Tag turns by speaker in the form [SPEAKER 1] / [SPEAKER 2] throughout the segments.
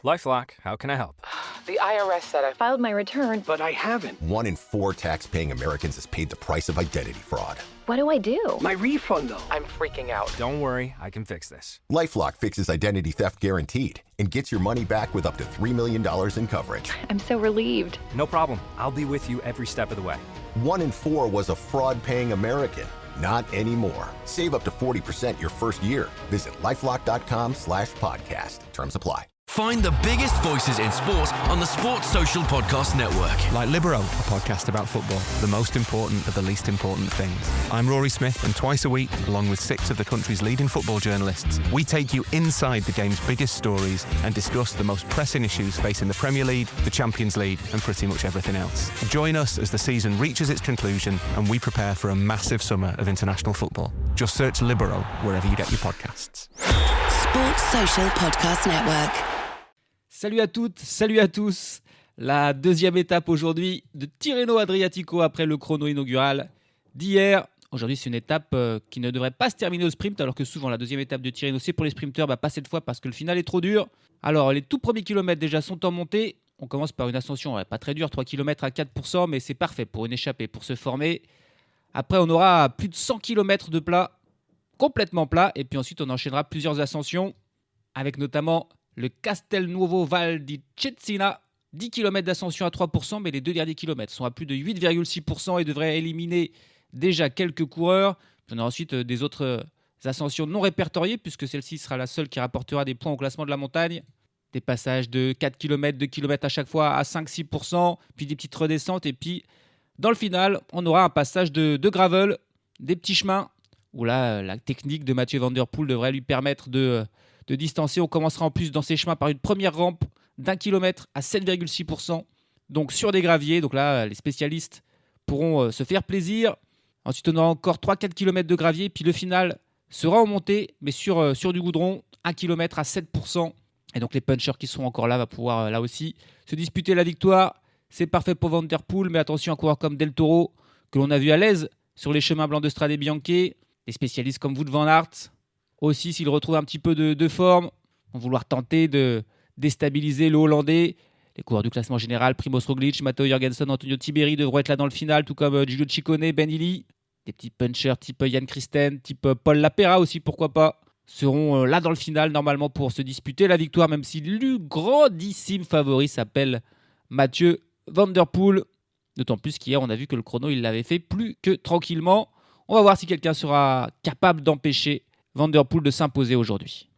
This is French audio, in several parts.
[SPEAKER 1] LifeLock, how can I help?
[SPEAKER 2] The IRS said I
[SPEAKER 3] filed my return,
[SPEAKER 4] but I haven't.
[SPEAKER 5] 1 in 4 tax-paying Americans has paid the price of identity fraud.
[SPEAKER 3] What do I do?
[SPEAKER 4] My refund, though.
[SPEAKER 2] I'm freaking out.
[SPEAKER 1] Don't worry, I can fix this.
[SPEAKER 5] LifeLock fixes identity theft guaranteed and gets your money back with up to $3 million in coverage.
[SPEAKER 3] I'm so relieved.
[SPEAKER 1] No problem. I'll be with you every step of the way.
[SPEAKER 5] 1 in 4 was a fraud-paying American. Not anymore. Save up to 40% your first year. Visit LifeLock.com/podcast. Terms apply.
[SPEAKER 6] Find the biggest voices in sport on the Sports Social Podcast Network.
[SPEAKER 7] Like Libero, a podcast about football, the most important of the least important things. I'm Rory Smith, and twice a week, along with 6 of the country's leading football journalists, we take you inside the game's biggest stories and discuss the most pressing issues facing the Premier League, the Champions League, and pretty much everything else. Join us as the season reaches its conclusion and we prepare for a massive summer of international football. Just search Libero wherever you get your podcasts.
[SPEAKER 8] Sports Social Podcast Network.
[SPEAKER 9] Salut à toutes, salut à tous. La deuxième étape aujourd'hui de Tirreno Adriatico après le chrono inaugural d'hier. Aujourd'hui, c'est une étape qui ne devrait pas se terminer au sprint, alors que souvent la deuxième étape de Tirreno, c'est pour les sprinteurs. Pas cette fois parce que le final est trop dur. Alors, les tout premiers kilomètres déjà sont en montée. On commence par une ascension pas très dure, 3 km à 4%, mais c'est parfait pour une échappée, pour se former. Après, on aura plus de 100 km de plat, complètement plat. Et puis ensuite, on enchaînera plusieurs ascensions, avec notamment le Castelnuovo Val di Cesena, 10 km d'ascension à 3%, mais les 2 derniers kilomètres sont à plus de 8,6% et devraient éliminer déjà quelques coureurs. Puis on a ensuite des autres ascensions non répertoriées, puisque celle-ci sera la seule qui rapportera des points au classement de la montagne. Des passages de 4 km, 2 km à chaque fois à 5-6%, puis des petites redescentes. Et puis, dans le final, on aura un passage de gravel, des petits chemins, où là, la technique de Mathieu Van Der Poel devrait lui permettre de distancer. On commencera en plus dans ces chemins par une première rampe d'1 km à 7,6%. Donc sur des graviers. Donc là, les spécialistes pourront se faire plaisir. Ensuite, on aura encore 3-4 km de gravier. Puis le final sera en montée, mais sur du goudron, 1 km à 7%. Et donc les punchers qui seront encore là vont pouvoir là aussi se disputer la victoire. C'est parfait pour Van Der Poel. Mais attention, un coureur comme Del Toro, que l'on a vu à l'aise sur les chemins blancs de Strade Bianche. Des spécialistes comme Wout van Aert aussi, s'il retrouve un petit peu de forme, vont vouloir tenter de déstabiliser le Hollandais. Les coureurs du classement général, Primoz Roglic, Matteo Jorgensen, Antonio Tiberi devront être là dans le final, tout comme Giulio Ciccone, Ben Illy. Des petits punchers type Jan Christen, type Paul Lapera aussi, pourquoi pas, seront là dans le final normalement pour se disputer la victoire, même si le grandissime favori s'appelle Mathieu Van Der Poel. D'autant plus qu'hier, on a vu que le chrono, il l'avait fait plus que tranquillement. On va voir si quelqu'un sera capable d'empêcher Van Der Poel de s'imposer aujourd'hui.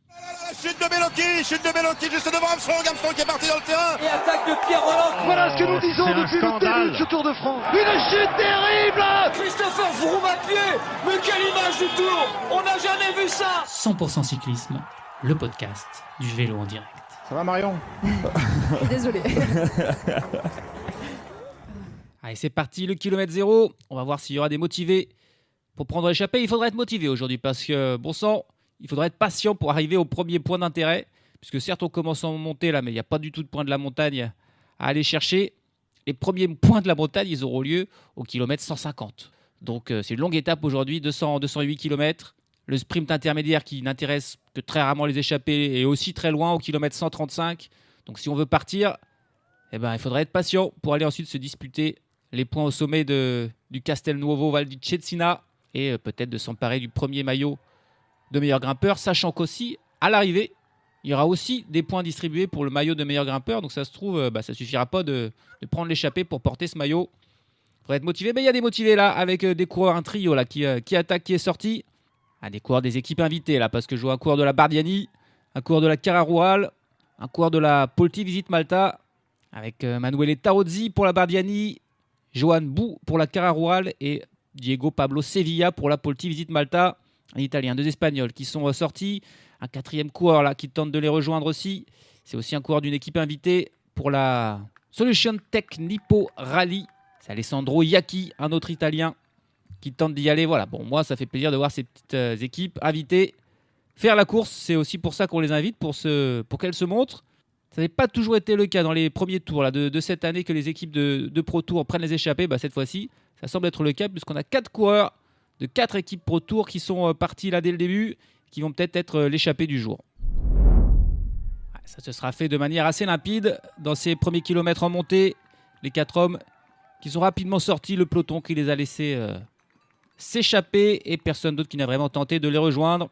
[SPEAKER 10] Chute de Bellocchi juste devant Armstrong qui est parti dans le terrain.
[SPEAKER 11] Et attaque de Pierre Roland.
[SPEAKER 12] Voilà ce que nous disons depuis le début de ce Tour de France.
[SPEAKER 11] Une chute terrible. Christopher Froome à pied. Mais quelle image du Tour. On n'a jamais vu ça.
[SPEAKER 13] 100% cyclisme, le podcast du vélo en direct.
[SPEAKER 14] Ça va Marion?
[SPEAKER 3] Désolé.
[SPEAKER 9] Allez, c'est parti, le kilomètre zéro. On va voir s'il y aura des motivés. Pour prendre l'échappée, il faudra être motivé aujourd'hui parce que, bon sang, il faudra être patient pour arriver au premier point d'intérêt. Puisque certes, on commence en montée là, mais il n'y a pas du tout de point de la montagne à aller chercher. Les premiers points de la montagne, ils auront lieu au kilomètre 150. Donc c'est une longue étape aujourd'hui, 208 km. Le sprint intermédiaire qui n'intéresse que très rarement les échappés est aussi très loin au kilomètre 135. Donc si on veut partir, il faudra être patient pour aller ensuite se disputer les points au sommet du Castelnuovo Val di Cesena. Et peut-être de s'emparer du premier maillot de meilleur grimpeur, sachant qu'aussi, à l'arrivée, il y aura aussi des points distribués pour le maillot de meilleur grimpeur. Donc ça se trouve, ça ne suffira pas de prendre l'échappée pour porter ce maillot. Il faudrait être motivé. Mais il y a des motivés là, avec des coureurs, un trio là, qui attaque, qui est sorti. Des coureurs des équipes invitées là, parce que je vois un coureur de la Bardiani, un coureur de la Cararual, un coureur de la Polti Visite Malta, avec Manuele Tarozzi pour la Bardiani, Johan Bou pour la Cararual et Diego Pablo Sevilla pour la Polti Visite Malta, un Italien, 2 Espagnols qui sont sortis, un 4e coureur là qui tente de les rejoindre aussi. C'est aussi un coureur d'une équipe invitée pour la Solution Tech Nippo Rally. C'est Alessandro Iacchi, un autre Italien qui tente d'y aller. Voilà, bon, moi ça fait plaisir de voir ces petites équipes invitées faire la course. C'est aussi pour ça qu'on les invite, pour qu'elles se montrent. Ça n'a pas toujours été le cas dans les premiers tours là, de cette année que les équipes de Pro Tour prennent les échappées. Cette fois-ci, ça semble être le cas puisqu'on a 4 coureurs de 4 équipes Pro Tour qui sont partis là dès le début, qui vont peut-être être l'échappée du jour. Ça se sera fait de manière assez limpide dans ces premiers kilomètres en montée. Les 4 hommes qui sont rapidement sortis, le peloton qui les a laissés s'échapper et personne d'autre qui n'a vraiment tenté de les rejoindre.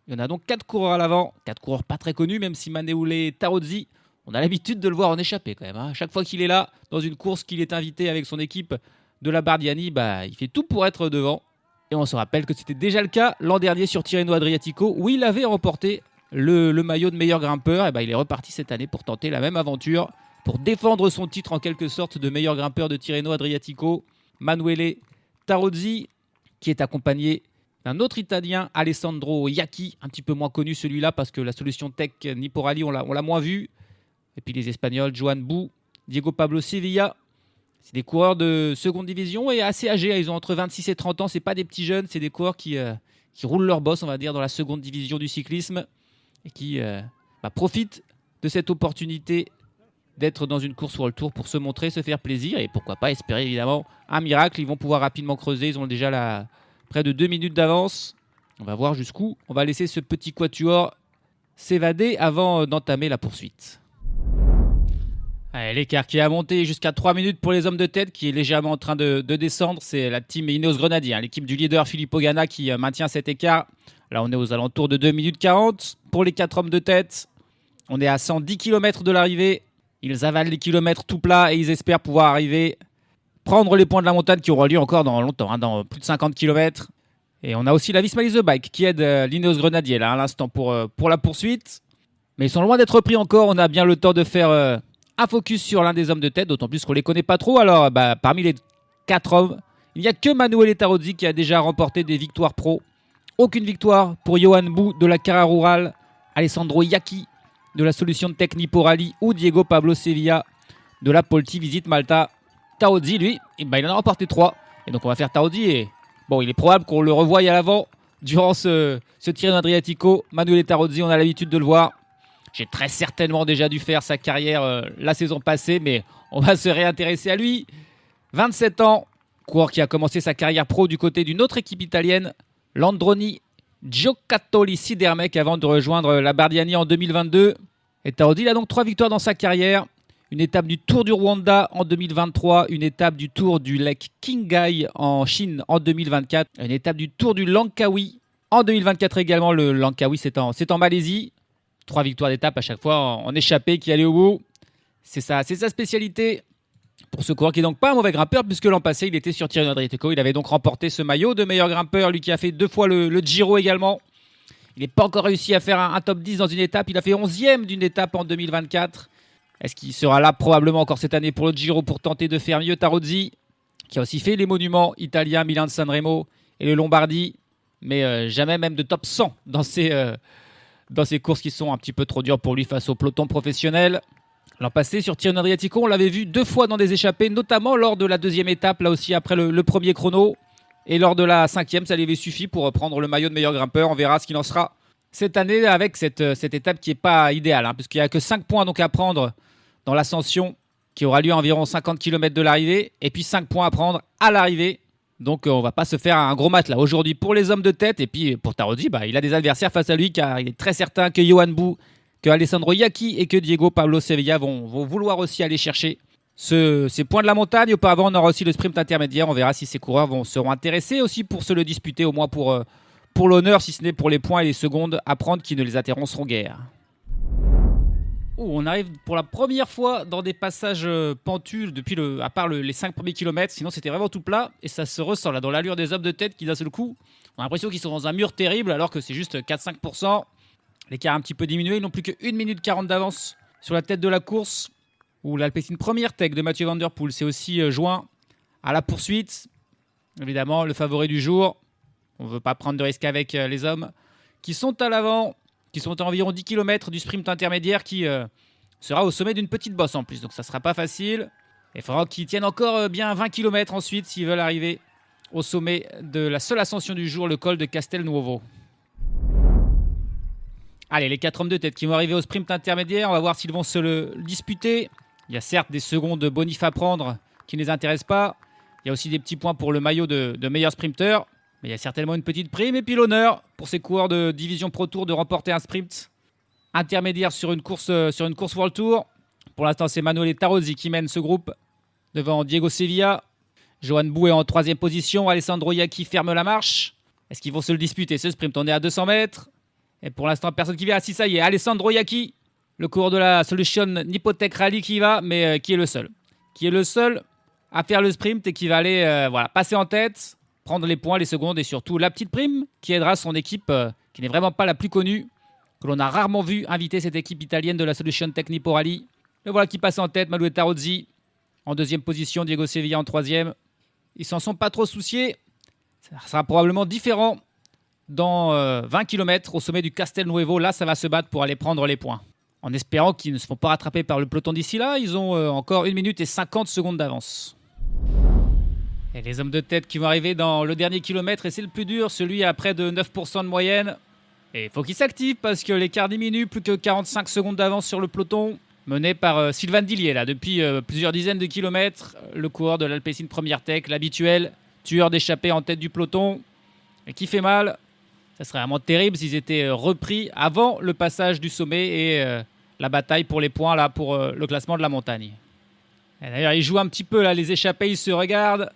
[SPEAKER 9] Il y en a donc 4 coureurs à l'avant, 4 coureurs pas très connus, même si Maneoulé Tarozzi, on a l'habitude de le voir en échapper quand même. Hein. Chaque fois qu'il est là, dans une course qu'il est invité avec son équipe de la Bardiani, il fait tout pour être devant. Et on se rappelle que c'était déjà le cas l'an dernier sur Tirreno Adriatico, où il avait remporté le maillot de meilleur grimpeur. Et il est reparti cette année pour tenter la même aventure, pour défendre son titre en quelque sorte de meilleur grimpeur de Tirreno Adriatico. Manuele Tarozzi, qui est accompagné d'un autre Italien, Alessandro Iacchi, un petit peu moins connu celui-là parce que la solution tech Nippo Rally, on l'a moins vu. Et puis les Espagnols, Joan Bou, Diego Pablo Sevilla. C'est des coureurs de seconde division et assez âgés. Ils ont entre 26 et 30 ans. Ce n'est pas des petits jeunes, c'est des coureurs qui roulent leur boss, on va dire, dans la seconde division du cyclisme et qui profitent de cette opportunité d'être dans une course World Tour pour se montrer, se faire plaisir et pourquoi pas espérer évidemment un miracle. Ils vont pouvoir rapidement creuser. Ils ont déjà près de 2 minutes d'avance. On va voir jusqu'où on va laisser ce petit quatuor s'évader avant d'entamer la poursuite. Allez, l'écart qui a monté jusqu'à 3 minutes pour les hommes de tête, qui est légèrement en train de descendre. C'est la team Ineos Grenadier, l'équipe du leader Filippo Ganna qui maintient cet écart. Là, on est aux alentours de 2 minutes 40 pour les 4 hommes de tête. On est à 110 km de l'arrivée. Ils avalent les kilomètres tout plats et ils espèrent pouvoir arriver, prendre les points de la montagne qui auront lieu encore dans longtemps, dans plus de 50 km. Et on a aussi la Visma Lease Bike qui aide l'Ineos Grenadier là, à l'instant pour la poursuite. Mais ils sont loin d'être pris encore. On a bien le temps de faire un focus sur l'un des hommes de tête, d'autant plus qu'on ne les connaît pas trop. Alors, parmi les 4 hommes, il n'y a que Manuele Tarozzi qui a déjà remporté des victoires pro. Aucune victoire pour Johan Bou de la Carrera Rural, Alessandro Iacchi de la Solution Tech Nippo Rally ou Diego Pablo Sevilla de la Polti Visite Malta. Tarozzi, lui, il en a remporté 3. Et donc on va faire Tarozzi et il est probable qu'on le revoie à l'avant durant ce Tirreno Adriatico. Manuele Tarozzi, on a l'habitude de le voir. J'ai très certainement déjà dû faire sa carrière la saison passée, mais on va se réintéresser à lui. 27 ans, coureur qui a commencé sa carrière pro du côté d'une autre équipe italienne, l'Androni Giocattoli Sidermec, avant de rejoindre la Bardiani en 2022. Et Tarozzi, il a donc 3 victoires dans sa carrière. Une étape du Tour du Rwanda en 2023, une étape du Tour du Lake Qinghai en Chine en 2024, une étape du Tour du Langkawi en 2024 également. Le Langkawi, c'est en Malaisie. 3 victoires d'étape à chaque fois en échappée qui allait au bout. C'est sa spécialité pour ce coureur qui n'est donc pas un mauvais grimpeur puisque l'an passé il était sur Tirreno Adriatico. Il avait donc remporté ce maillot de meilleur grimpeur, lui qui a fait 2 fois le Giro également. Il n'est pas encore réussi à faire un top 10 dans une étape. Il a fait 11e d'une étape en 2024. Est-ce qu'il sera là probablement encore cette année pour le Giro pour tenter de faire mieux? Tarozzi, qui a aussi fait les monuments italiens, Milan de San Remo et le Lombardie, mais jamais même de top 100 dans ces courses qui sont un petit peu trop dures pour lui face au peloton professionnel. L'an passé, sur Tirreno Adriatico, on l'avait vu 2 fois dans des échappées, notamment lors de la 2e étape, là aussi après le premier chrono. Et lors de la 5e, ça lui avait suffi pour prendre le maillot de meilleur grimpeur. On verra ce qu'il en sera cette année avec cette étape qui n'est pas idéale, puisqu'il n'y a que 5 points donc à prendre dans l'ascension qui aura lieu à environ 50 km de l'arrivée, et puis 5 points à prendre à l'arrivée. Donc on va pas se faire un gros mat là aujourd'hui pour les hommes de tête. Et puis pour Tarozzi, il a des adversaires face à lui car il est très certain que Johan Bou, que Alessandro Iacchi et que Diego Pablo Sevilla vont vouloir aussi aller chercher ces points de la montagne. Auparavant, on aura aussi le sprint intermédiaire. On verra si ces coureurs seront intéressés aussi pour se le disputer, au moins pour l'honneur, si ce n'est pour les points et les secondes à prendre qui ne les interrompront guère. On arrive pour la première fois dans des passages pentus à part les 5 premiers kilomètres. Sinon, c'était vraiment tout plat. Et ça se ressent là dans l'allure des hommes de tête qui, d'un seul coup, on a l'impression qu'ils sont dans un mur terrible alors que c'est juste 4-5%. L'écart a un petit peu diminué. Ils n'ont plus que 1 minute 40 d'avance sur la tête de la course. Où l'Alpecin Première Tech de Mathieu Van Der Poel s'est aussi joint à la poursuite. Évidemment, le favori du jour. On ne veut pas prendre de risques avec les hommes qui sont à l'avant, qui sont à environ 10 km du sprint intermédiaire qui sera au sommet d'une petite bosse en plus. Donc ça ne sera pas facile. Il faudra qu'ils tiennent encore bien 20 km ensuite s'ils veulent arriver au sommet de la seule ascension du jour, le col de Castelnuovo. Allez, les 4 hommes de tête qui vont arriver au sprint intermédiaire. On va voir s'ils vont se le disputer. Il y a certes des secondes bonif à prendre qui ne les intéressent pas. Il y a aussi des petits points pour le maillot de meilleur sprinter. Mais il y a certainement une petite prime et puis l'honneur pour ces coureurs de division Pro Tour de remporter un sprint. intermédiaire sur une course World Tour. Pour l'instant, c'est Manuel Tarozzi qui mène ce groupe devant Diego Sevilla. Johan Bou est en 3e position. Alessandro Iacchi ferme la marche. Est-ce qu'ils vont se le disputer ce sprint? On est à 200 mètres. Et pour l'instant, personne qui vient. Ah si, ça y est, Alessandro Iacchi, le coureur de la Solution Nipotec Rally qui y va, mais qui est le seul. Qui est le seul à faire le sprint et qui va aller passer en tête, prendre les points, les secondes et surtout la petite prime qui aidera son équipe qui n'est vraiment pas la plus connue, que l'on a rarement vu inviter cette équipe italienne de la Solution Tech Nippo Rally. Le voilà qui passe en tête, Manuel Tarozzi en 2e position, Diego Sevilla en 3e. Ils s'en sont pas trop souciés. Ça sera probablement différent dans 20 km au sommet du Castelnuovo. Là, ça va se battre pour aller prendre les points. En espérant qu'ils ne se font pas rattraper par le peloton d'ici là. Ils ont encore 1 minute et 50 secondes d'avance. Et les hommes de tête qui vont arriver dans le dernier kilomètre, et c'est le plus dur, celui à près de 9% de moyenne. Et il faut qu'ils s'activent parce que l'écart diminue, plus que 45 secondes d'avance sur le peloton, mené par Sylvain Dillier, là, depuis plusieurs dizaines de kilomètres. Le coureur de l'Alpecin Première Tech, l'habituel tueur d'échappée en tête du peloton, et qui fait mal. Ça serait vraiment terrible s'ils étaient repris avant le passage du sommet et la bataille pour les points là, pour le classement de la montagne. Et d'ailleurs, ils jouent un petit peu, là, les échappés, ils se regardent.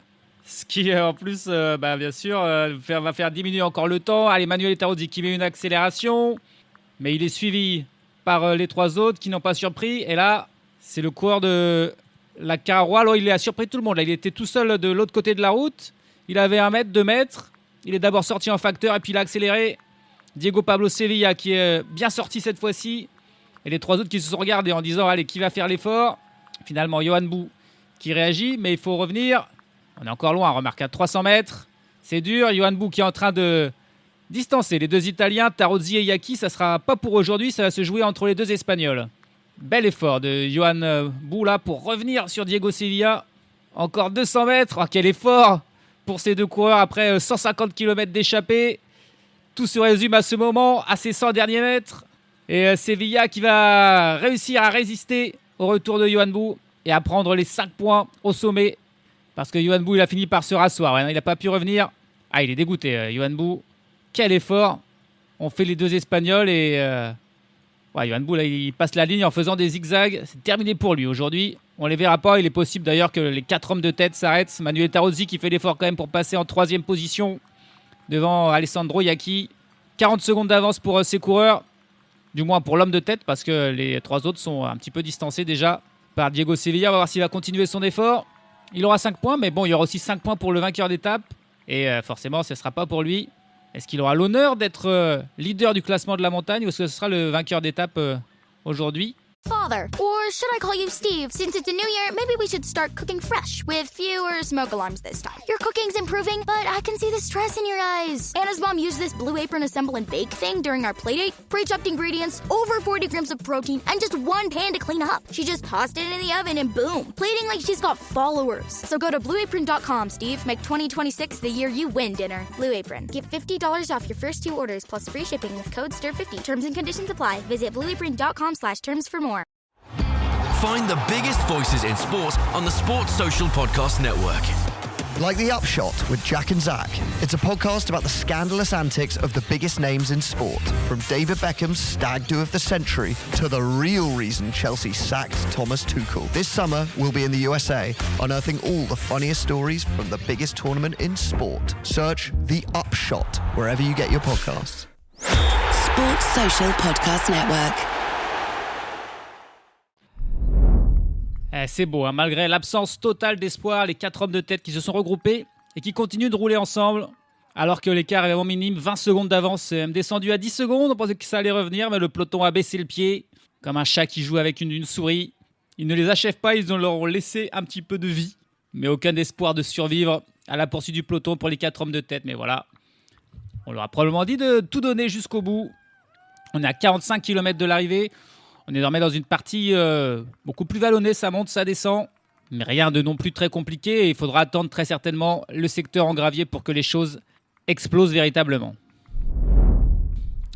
[SPEAKER 9] Ce qui, en plus, bien sûr, va faire diminuer encore le temps. Allez, Manuel Tarozzi qui met une accélération, mais il est suivi par les 3 autres qui n'ont pas surpris. Et là, c'est le coureur de la Cararois. Là, il a surpris tout le monde. Là, il était tout seul de l'autre côté de la route. Il avait 1 mètre, 2 mètres. Il est d'abord sorti en facteur et puis il a accéléré. Diego Pablo Sevilla qui est bien sorti cette fois-ci. Et les 3 autres qui se sont regardés en disant « Allez, qui va faire l'effort ?» Finalement, Johan Bou qui réagit, mais il faut revenir. On est encore loin, remarque, à 300 mètres. C'est dur. Johan Bou qui est en train de distancer les 2 Italiens, Tarozzi et Iacchi. Ça ne sera pas pour aujourd'hui, ça va se jouer entre les 2 Espagnols. Bel effort de Johan Bou là pour revenir sur Diego Sevilla. Encore 200 mètres. Oh, quel effort pour ces 2 coureurs après 150 km d'échappée. Tout se résume à ce moment, à ces 100 derniers mètres. Et Sevilla qui va réussir à résister au retour de Johan Bou et à prendre les 5 points au sommet. Parce que Johan Bou, il a fini par se rasseoir. Ouais, il n'a pas pu revenir. Ah, il est dégoûté, Johan Bou. Quel effort. On fait les 2 Espagnols et... Johan Bou, là, il passe la ligne en faisant des zigzags. C'est terminé pour lui aujourd'hui. On ne les verra pas. Il est possible d'ailleurs que les 4 hommes de tête s'arrêtent. Manuel Tarozzi qui fait l'effort quand même pour passer en 3e position devant Alessandro Iacchi. 40 secondes d'avance pour ses coureurs. Du moins pour l'homme de tête parce que les 3 autres sont un petit peu distancés déjà par Diego Sevilla. On va voir s'il va continuer son effort. Il aura 5 points, mais bon, il y aura aussi 5 points pour le vainqueur d'étape. Et forcément, ce ne sera pas pour lui. Est-ce qu'il aura l'honneur d'être leader du classement de la montagne ou est-ce que ce sera le vainqueur d'étape aujourd'hui?
[SPEAKER 4] Father, or should I call you Steve? Since it's a new year, maybe we should start cooking fresh with fewer smoke alarms this time. Your cooking's improving, but I can see the stress in your eyes. Anna's mom used this Blue Apron assemble and bake thing during our playdate. Pre-chopped ingredients, over 40 grams of protein, and just 1 pan to clean up. She just tossed it in the oven and boom, plating like she's got followers. So go to blueapron.com, Steve. Make 2026 the year you win dinner. Blue Apron. Get $50 off your first 2 orders plus free shipping with code STIR50. Terms and conditions apply. Visit blueapron.com/terms for more.
[SPEAKER 6] Find the biggest voices in sport on the Sports Social Podcast Network.
[SPEAKER 14] Like The Upshot with Jack and Zach. It's a podcast about the scandalous antics of the biggest names in sport. From David Beckham's stag do of the century to the real reason Chelsea sacked Thomas Tuchel. This summer, we'll be in the USA, unearthing all the funniest stories from the biggest tournament in sport. Search The Upshot wherever you get your podcasts.
[SPEAKER 8] Sports Social Podcast Network.
[SPEAKER 9] C'est beau, hein. Malgré l'absence totale d'espoir, les 4 hommes de tête qui se sont regroupés et qui continuent de rouler ensemble, alors que l'écart est vraiment minime, 20 secondes d'avance, c'est même descendu à 10 secondes, on pensait que ça allait revenir, mais le peloton a baissé le pied, comme un chat qui joue avec une souris. Ils ne les achèvent pas, ils leur ont laissé un petit peu de vie, mais aucun espoir de survivre à la poursuite du peloton pour les 4 hommes de tête, mais voilà. On leur a probablement dit de tout donner jusqu'au bout. On est à 45 km de l'arrivée. On est désormais dans une partie beaucoup plus vallonnée, ça monte, ça descend. Mais rien de non plus très compliqué et il faudra attendre très certainement le secteur en gravier pour que les choses explosent véritablement.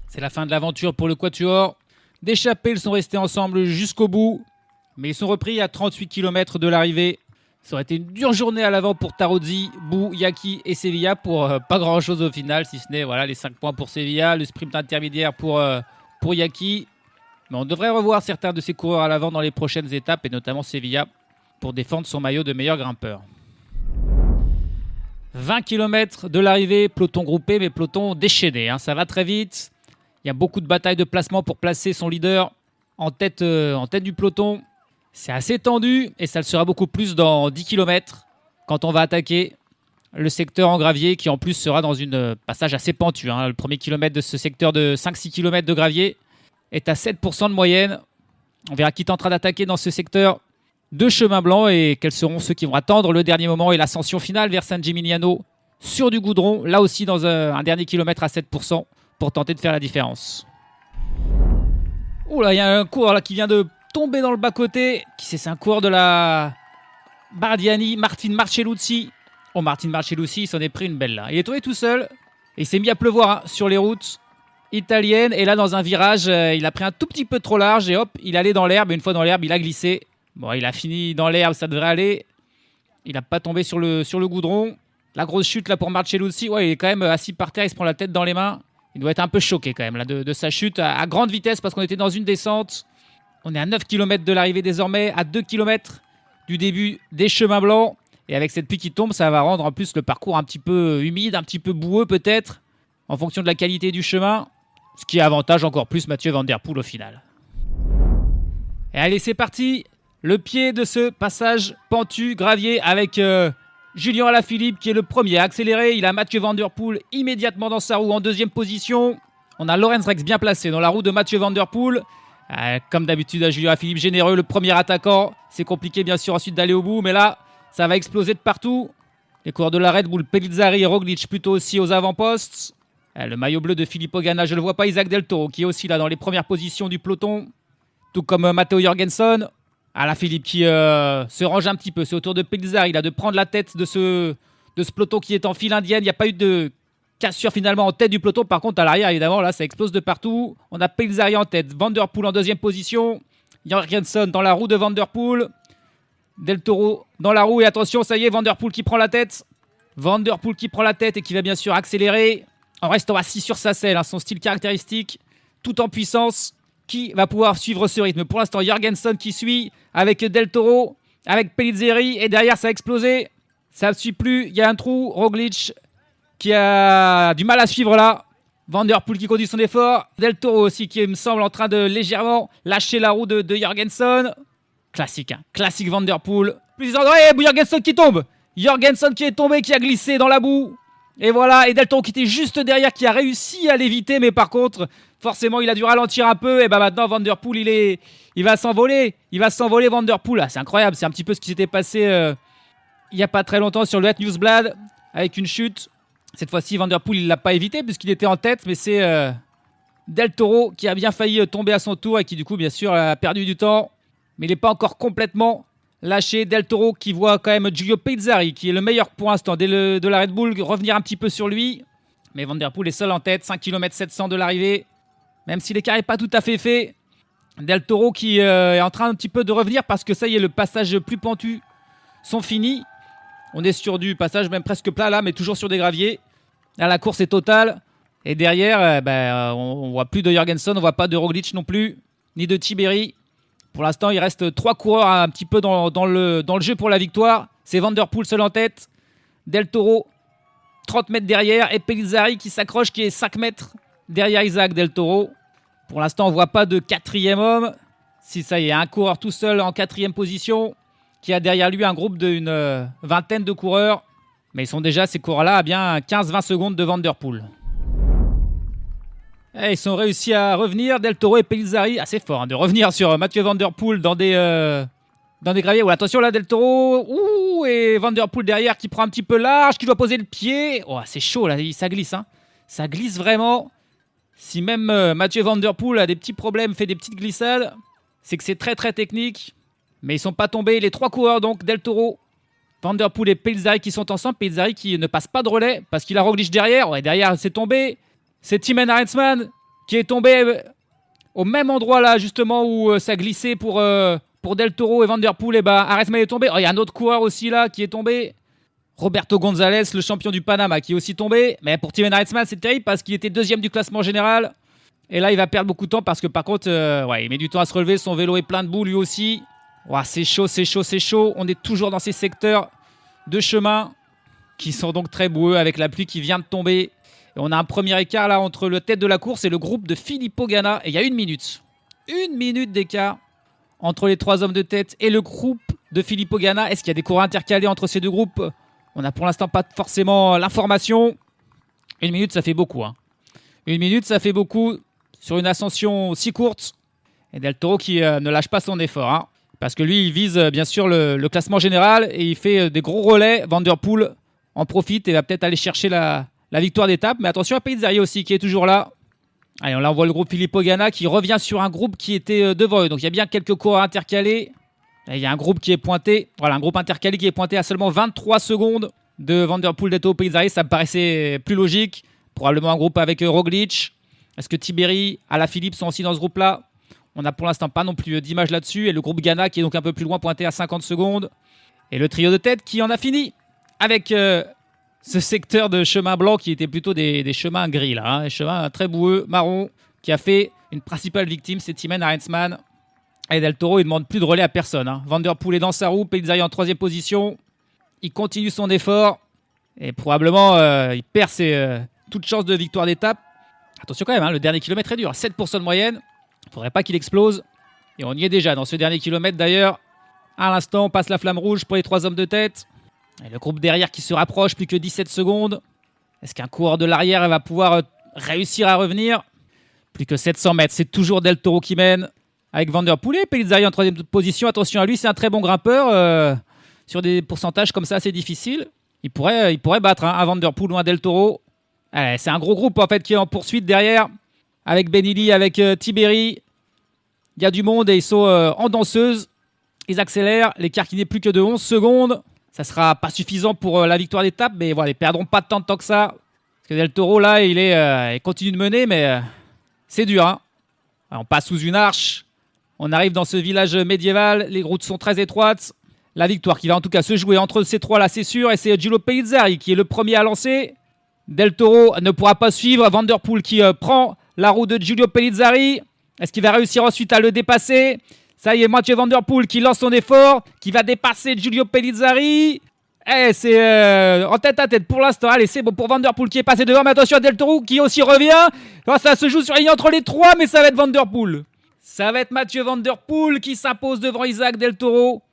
[SPEAKER 9] C'est la fin de l'aventure pour le Quatuor. D'échappés, ils sont restés ensemble jusqu'au bout. Mais ils sont repris à 38 km de l'arrivée. Ça aurait été une dure journée à l'avant pour Tarozzi, Bou, Iacchi et Sevilla pour pas grand chose au final, si ce n'est voilà, les 5 points pour Sevilla, le sprint intermédiaire pour Iacchi. Mais on devrait revoir certains de ces coureurs à l'avant dans les prochaines étapes, et notamment Sevilla, pour défendre son maillot de meilleur grimpeur. 20 km de l'arrivée, peloton groupé, mais peloton déchaîné. Ça va très vite. Il y a beaucoup de batailles de placement pour placer son leader en tête du peloton. C'est assez tendu, et ça le sera beaucoup plus dans 10 km, quand on va attaquer le secteur en gravier, qui en plus sera dans un passage assez pentu. Le premier kilomètre de ce secteur de 5-6 km de gravier est à 7% de moyenne. On verra qui tentera d'attaquer dans ce secteur de chemin blanc et quels seront ceux qui vont attendre le dernier moment et l'ascension finale vers San Gimignano sur du goudron, là aussi dans un dernier kilomètre à 7% pour tenter de faire la différence. Oula, il y a un coureur là qui vient de tomber dans le bas-côté. C'est un coureur de la Bardiani, Martin Marcelluzzi. Oh, Martin Marcelluzzi, il s'en est pris une belle là. Il est tombé tout seul et il s'est mis à pleuvoir sur les routes italiennes. Et là, dans un virage, il a pris un tout petit peu trop large et hop, il est allé dans l'herbe. Et une fois dans l'herbe, il a glissé. Bon, il a fini dans l'herbe, ça devrait aller. Il n'a pas tombé sur le goudron. La grosse chute là pour Marcelluzzi. Ouais, il est quand même assis par terre, il se prend la tête dans les mains. Il doit être un peu choqué quand même là, de sa chute à grande vitesse parce qu'on était dans une descente. On est à 9 km de l'arrivée désormais, à 2 km du début des chemins blancs. Et avec cette pluie qui tombe, ça va rendre en plus le parcours un petit peu humide, un petit peu boueux peut-être, en fonction de la qualité du chemin. Ce qui avantage encore plus Mathieu Van Der Poel au final. Et allez, c'est parti. Le pied de ce passage pentu, gravier, avec Julien Alaphilippe qui est le premier à accélérer. Il a Mathieu Van Der Poel immédiatement dans sa roue en deuxième position. On a Lorenz Rex bien placé dans la roue de Mathieu Van Der Poel. Comme d'habitude à Julien Alaphilippe, généreux, le premier attaquant. C'est compliqué bien sûr ensuite d'aller au bout, mais là, ça va exploser de partout. Les coureurs de la Red Bull, Pellizzari et Roglic plutôt aussi aux avant-postes. Le maillot bleu de Filippo Ganna, je ne le vois pas, Isaac Del Toro qui est aussi là dans les premières positions du peloton. Tout comme Matteo Jorgensen. Alaphilippe qui se range un petit peu, c'est au tour de Pellizzari. Il a de prendre la tête de ce peloton qui est en file indienne. Il n'y a pas eu de cassure finalement en tête du peloton. Par contre, à l'arrière, évidemment, là, ça explose de partout. On a Pellizzari en tête, Van Der Poel en deuxième position. Jorgensen dans la roue de Van Der Poel. Del Toro dans la roue. Et attention, ça y est, Van Der Poel qui prend la tête. Van Der Poel qui prend la tête et qui va bien sûr accélérer en restant assis sur sa selle. Son style caractéristique, tout en puissance. Qui va pouvoir suivre ce rythme? Pour l'instant, Jorgensen qui suit avec Del Toro, avec Pellizzari. Et derrière, ça a explosé. Ça ne suit plus. Il y a un trou. Roglic qui a du mal à suivre là. Van Der Poel qui conduit son effort. Del Toro aussi qui me semble en train de légèrement lâcher la roue de Jorgensen. Classique, classique Van Der Poel. Plus Jorgensen qui tombe. Jorgensen qui est tombé, qui a glissé dans la boue. Et voilà, et Del Toro qui était juste derrière, qui a réussi à l'éviter, mais par contre, forcément, il a dû ralentir un peu. Et maintenant, Van Der Poel, il va s'envoler. Il va s'envoler, Van Der Poel. C'est incroyable, c'est un petit peu ce qui s'était passé il n'y a pas très longtemps sur le Het Nieuwsblad, avec une chute. Cette fois-ci, Van Der Poel, il ne l'a pas évité, puisqu'il était en tête, mais c'est Del Toro qui a bien failli tomber à son tour, et qui, du coup, bien sûr, a perdu du temps. Mais il n'est pas encore complètement lâché. Del Toro qui voit quand même Giulio Pellizzari, qui est le meilleur pour l'instant de la Red Bull, revenir un petit peu sur lui. Mais Van Der Poel est seul en tête, 5 km 700 de l'arrivée. Même si l'écart n'est pas tout à fait fait. Del Toro qui est en train un petit peu de revenir parce que ça y est, le passage plus pentu sont finis. On est sur du passage même presque plat là, mais toujours sur des graviers. Là, la course est totale. Et derrière, on ne voit plus de Jorgensen, on ne voit pas de Roglic non plus, ni de Tiberi. Pour l'instant, il reste 3 coureurs un petit peu dans le jeu pour la victoire. C'est Van Der Poel seul en tête. Del Toro, 30 mètres derrière. Et Pellizzari qui s'accroche, qui est 5 mètres derrière Isaac Del Toro. Pour l'instant, on ne voit pas de 4e homme. Si ça y est, un coureur tout seul en 4e position, qui a derrière lui un groupe d'une vingtaine de coureurs. Mais ils sont déjà, ces coureurs-là, à bien 15-20 secondes de Van Der Poel. Et ils sont réussi à revenir, Del Toro et Pellizzari, assez fort de revenir sur Mathieu Van Der Poel dans des graviers. Oh, attention là, Del Toro, et Van Der Poel derrière qui prend un petit peu large, qui doit poser le pied. Oh, c'est chaud là, ça glisse. Ça glisse vraiment. Si même Mathieu Van Der Poel a des petits problèmes, fait des petites glissades, c'est que c'est très très technique. Mais ils ne sont pas tombés. Les 3 coureurs donc, Del Toro, Van Der Poel et Pellizzari qui sont ensemble. Pellizzari qui ne passe pas de relais parce qu'il a Roglic derrière. Ouais, derrière, c'est tombé. C'est Timen Arensman qui est tombé au même endroit là justement où ça glissait pour Del Toro et Van Der Poel. Et Arensman est tombé. Il y a un autre coureur aussi là qui est tombé. Roberto González, le champion du Panama, qui est aussi tombé. Mais pour Timen Arensman, c'est terrible parce qu'il était 2e du classement général. Et là, il va perdre beaucoup de temps parce que par contre, il met du temps à se relever. Son vélo est plein de boue lui aussi. Ouah, c'est chaud. On est toujours dans ces secteurs de chemin qui sont donc très boueux avec la pluie qui vient de tomber. Et on a un premier écart là entre le tête de la course et le groupe de Filippo Ganna. Et il y a 1 minute. 1 minute d'écart entre les 3 hommes de tête et le groupe de Filippo Ganna. Est-ce qu'il y a des coureurs intercalés entre ces deux groupes ? On n'a pour l'instant pas forcément l'information. 1 minute, ça fait beaucoup. 1 minute, ça fait beaucoup sur une ascension si courte. Et Del Toro qui ne lâche pas son effort. Parce que lui, il vise bien sûr le classement général et il fait des gros relais. Van der Poel en profite et va peut-être aller chercher la victoire d'étape. Mais attention à Pellizzari aussi qui est toujours là. Allez, là on voit le groupe Filippo Ganna qui revient sur un groupe qui était devant eux. Donc il y a bien quelques coureurs intercalés. Et il y a un groupe qui est pointé. Voilà, un groupe intercalé qui est pointé à seulement 23 secondes de Van der Poel, Del Toro, Pellizzari. Ça me paraissait plus logique. Probablement un groupe avec Roglic. Est-ce que Tiberi, Alaphilippe sont aussi dans ce groupe-là ? On n'a pour l'instant pas non plus d'image là-dessus. Et le groupe Ganna qui est donc un peu plus loin, pointé à 50 secondes. Et le trio de tête qui en a fini avec ce secteur de chemin blanc qui était plutôt des chemins gris, là. Des chemins très boueux, marron, qui a fait une principale victime, c'est Thymen Arensman. Et Del Toro, il ne demande plus de relais à personne. Van der Poel est dans sa roue, Pellizzari en 3e position. Il continue son effort. Et probablement, il perd toute chance de victoire d'étape. Attention quand même, le dernier kilomètre est dur. 7% de moyenne. Il ne faudrait pas qu'il explose. Et on y est déjà dans ce dernier kilomètre d'ailleurs. À l'instant, on passe la flamme rouge pour les 3 hommes de tête. Et le groupe derrière qui se rapproche, plus que 17 secondes. Est-ce qu'un coureur de l'arrière va pouvoir réussir à revenir ? Plus que 700 mètres. C'est toujours Del Toro qui mène avec Van der Poel. Pellizzari en 3e position. Attention à lui, c'est un très bon grimpeur. Sur des pourcentages comme ça, c'est difficile. Il pourrait battre un Van der Poel ou un Del Toro. Allez, c'est un gros groupe en fait qui est en poursuite derrière. Avec Benili, avec Tiberi. Il y a du monde et ils sont en danseuse. Ils accélèrent. L'écart qui n'est plus que de 11 secondes. Ça ne sera pas suffisant pour la victoire d'étape. Mais voilà, ils ne perdront pas de temps que ça. Parce que Del Toro, là, il continue de mener. Mais c'est dur. Alors, on passe sous une arche. On arrive dans ce village médiéval. Les routes sont très étroites. La victoire qui va en tout cas se jouer entre ces trois-là, c'est sûr. Et c'est Giulio Pellizzari qui est le premier à lancer. Del Toro ne pourra pas suivre. Van der Poel qui prend la roue de Giulio Pellizzari. Est-ce qu'il va réussir ensuite à le dépasser ? Ça y est, Mathieu Van der Poel qui lance son effort, qui va dépasser Giulio Pellizzari. C'est en tête à tête pour l'instant. Allez, c'est bon pour Van der Poel qui est passé devant. Mais attention à Del Toro qui aussi revient. Alors, ça se joue sur la ligne entre les trois, mais ça va être Van der Poel. Ça va être Mathieu Van der Poel qui s'impose devant Isaac Del Toro.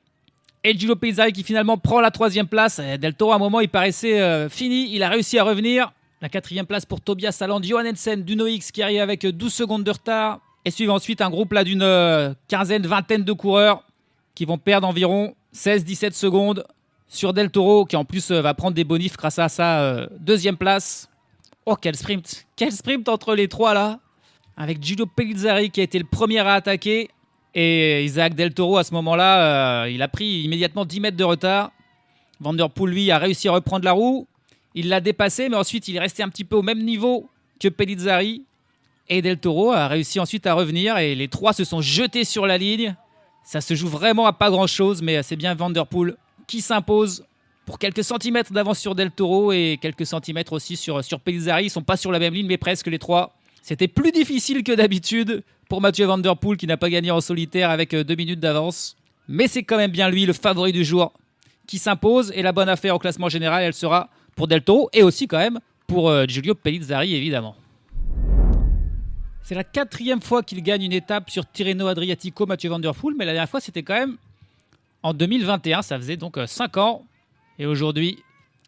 [SPEAKER 9] Et Giulio Pellizzari qui finalement prend la 3e place. Del Toro, à un moment, il paraissait fini. Il a réussi à revenir. La 4e place pour Tobias Saland, Johannesen, d'Uno-X qui arrive avec 12 secondes de retard. Et suivent ensuite un groupe là d'une quinzaine, vingtaine de coureurs qui vont perdre environ 16-17 secondes sur Del Toro qui en plus va prendre des bonifs grâce à sa 2e place. Oh, quel sprint! Quel sprint entre les trois là! Avec Giulio Pellizzari qui a été le premier à attaquer. Et Isaac Del Toro à ce moment-là, il a pris immédiatement 10 mètres de retard. Van der Poel, lui, a réussi à reprendre la roue. Il l'a dépassé, mais ensuite il est resté un petit peu au même niveau que Pellizzari. Et Del Toro a réussi ensuite à revenir et les trois se sont jetés sur la ligne. Ça se joue vraiment à pas grand-chose, mais c'est bien Van der Poel qui s'impose pour quelques centimètres d'avance sur Del Toro et quelques centimètres aussi sur Pellizzari. Ils ne sont pas sur la même ligne, mais presque les trois. C'était plus difficile que d'habitude pour Mathieu Van der Poel qui n'a pas gagné en solitaire avec 2 minutes d'avance. Mais c'est quand même bien lui, le favori du jour, qui s'impose. Et la bonne affaire au classement général, elle sera pour Del Toro et aussi quand même pour Giulio Pellizzari, évidemment. C'est la 4e fois qu'il gagne une étape sur Tirreno Adriatico, Mathieu Van der Poel. Mais la dernière fois, c'était quand même en 2021. Ça faisait donc 5 ans. Et aujourd'hui,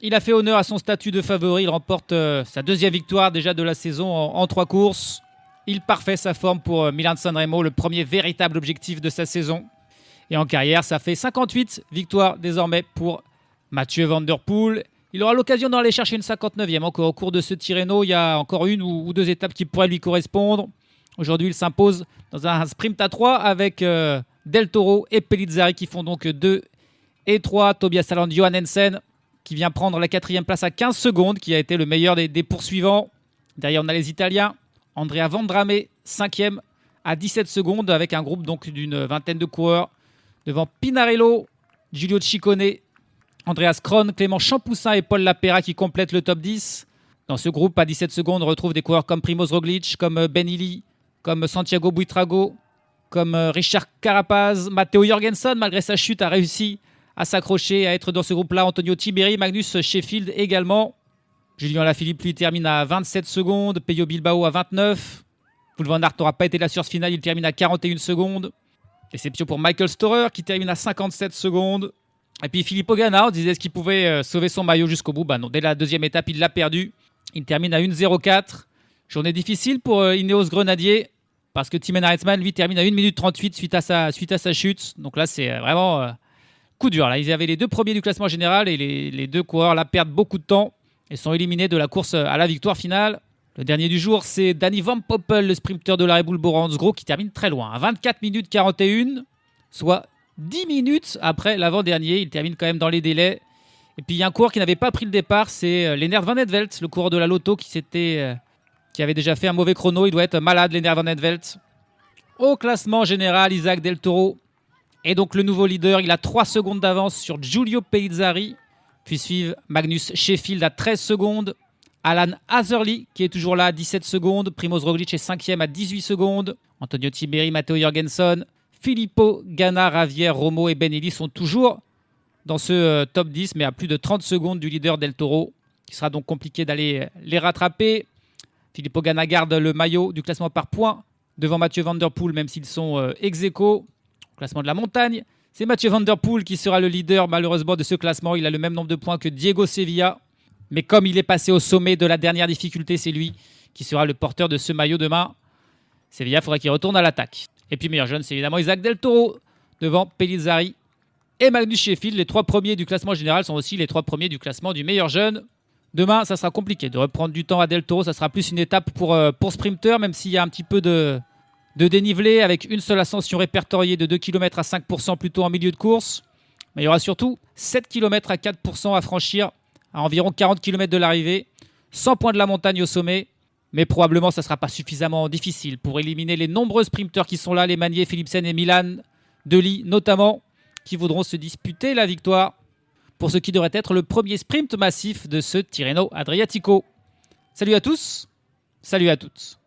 [SPEAKER 9] il a fait honneur à son statut de favori. Il remporte sa 2e victoire déjà de la saison en 3 courses. Il parfait sa forme pour Milan-San Remo, le premier véritable objectif de sa saison. Et en carrière, ça fait 58 victoires désormais pour Mathieu Van der Poel. Il aura l'occasion d'aller chercher une 59e encore au cours de ce Tirreno. Il y a encore 1 ou 2 étapes qui pourraient lui correspondre. Aujourd'hui, il s'impose dans un sprint à 3 avec Del Toro et Pellizzari qui font donc 2 et 3. Tobias Saland, Johannesen qui vient prendre la 4e place à 15 secondes, qui a été le meilleur des poursuivants. Derrière, on a les Italiens. Andrea Vendrame, 5e à 17 secondes avec un groupe donc d'une vingtaine de coureurs. Devant Pinarello, Giulio Ciccone, Andreas Kron, Clément Champoussin et Paul Lapera qui complètent le top 10. Dans ce groupe, à 17 secondes, on retrouve des coureurs comme Primoz Roglic, comme Benili, comme Santiago Buitrago, comme Richard Carapaz, Matteo Jorgensen, malgré sa chute, a réussi à s'accrocher, à être dans ce groupe-là. Antonio Tiberi, Magnus Sheffield également. Julien Lafilippe, lui, termine à 27 secondes. Peyo Bilbao à 29. Wout van Aert n'aura pas été là sur ce final, il termine à 41 secondes. Déception pour Michael Storer, qui termine à 57 secondes. Et puis Filippo Ganna, on disait ce qu'il pouvait sauver son maillot jusqu'au bout. Non, dès la deuxième étape, il l'a perdu. Il termine à 1,04. Journée difficile pour Ineos Grenadier, parce que Thymen Arensman, lui, termine à 1 minute 38 suite à sa chute. Donc là, c'est vraiment coup dur. Là, ils avaient les deux premiers du classement général et les deux coureurs là perdent beaucoup de temps et sont éliminés de la course à la victoire finale. Le dernier du jour, c'est Danny Van Poppel, le sprinter de la Red Bull Bora-Hansgrohe, qui termine très loin, à 24 minutes 41, soit 10 minutes après l'avant-dernier. Il termine quand même dans les délais. Et puis il y a un coureur qui n'avait pas pris le départ, c'est Lennert Van Etvelt, le coureur de la Lotto qui avait déjà fait un mauvais chrono. Il doit être malade, Lennert Van Etvelt. Au classement général, Isaac Del Toro est donc le nouveau leader. Il a 3 secondes d'avance sur Giulio Pellizzari. Puis suivent Magnus Sheffield à 13 secondes. Alan Hazerly qui est toujours là à 17 secondes. Primoz Roglic est 5e à 18 secondes. Antonio Tiberi, Matteo Jorgensen, Filippo Ganna, Javier Romo et Ben Illy sont toujours dans ce top 10, mais à plus de 30 secondes du leader Del Toro. Il sera donc compliqué d'aller les rattraper. Filippo Ganna garde le maillot du classement par points devant Mathieu Van Der Poel, même s'ils sont ex-aequo. Au classement de la montagne, c'est Mathieu Van Der Poel qui sera le leader malheureusement de ce classement. Il a le même nombre de points que Diego Sevilla. Mais comme il est passé au sommet de la dernière difficulté, c'est lui qui sera le porteur de ce maillot demain. Sevilla, il faudrait qu'il retourne à l'attaque. Et puis meilleur jeune, c'est évidemment Isaac Del Toro devant Pellizzari et Magnus Sheffield. Les 3 premiers du classement général sont aussi les 3 premiers du classement du meilleur jeune. Demain, ça sera compliqué de reprendre du temps à Del Toro. Ça sera plus une étape pour sprinter, même s'il y a un petit peu de dénivelé avec une seule ascension répertoriée de 2 km à 5% plutôt en milieu de course. Mais il y aura surtout 7 km à 4% à franchir à environ 40 km de l'arrivée, 100 points de la montagne au sommet, mais probablement ça ne sera pas suffisamment difficile pour éliminer les nombreux sprinteurs qui sont là, les Manier, Philipsen et Milan Deli notamment, qui voudront se disputer la victoire pour ce qui devrait être le premier sprint massif de ce Tirreno Adriatico. Salut à tous, salut à toutes.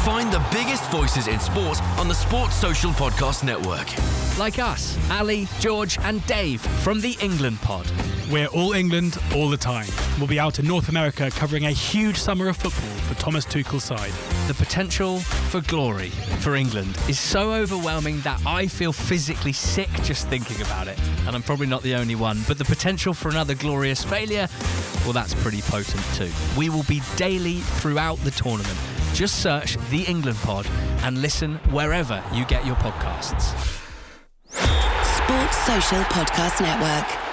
[SPEAKER 6] Find the biggest voices in sport on the Sports Social Podcast Network.
[SPEAKER 15] Like us, Ali, George and Dave from the England Pod.
[SPEAKER 16] We're all England all the time. We'll be out in North America covering a huge summer of football for Thomas Tuchel's side.
[SPEAKER 15] The potential for glory for England is so overwhelming that I feel physically sick just thinking about it. And I'm probably not the only one, but the potential for another glorious failure, well, that's pretty potent too. We will be daily throughout the tournament. Just search The England Pod and listen wherever you get your podcasts.
[SPEAKER 8] Sports Social Podcast Network.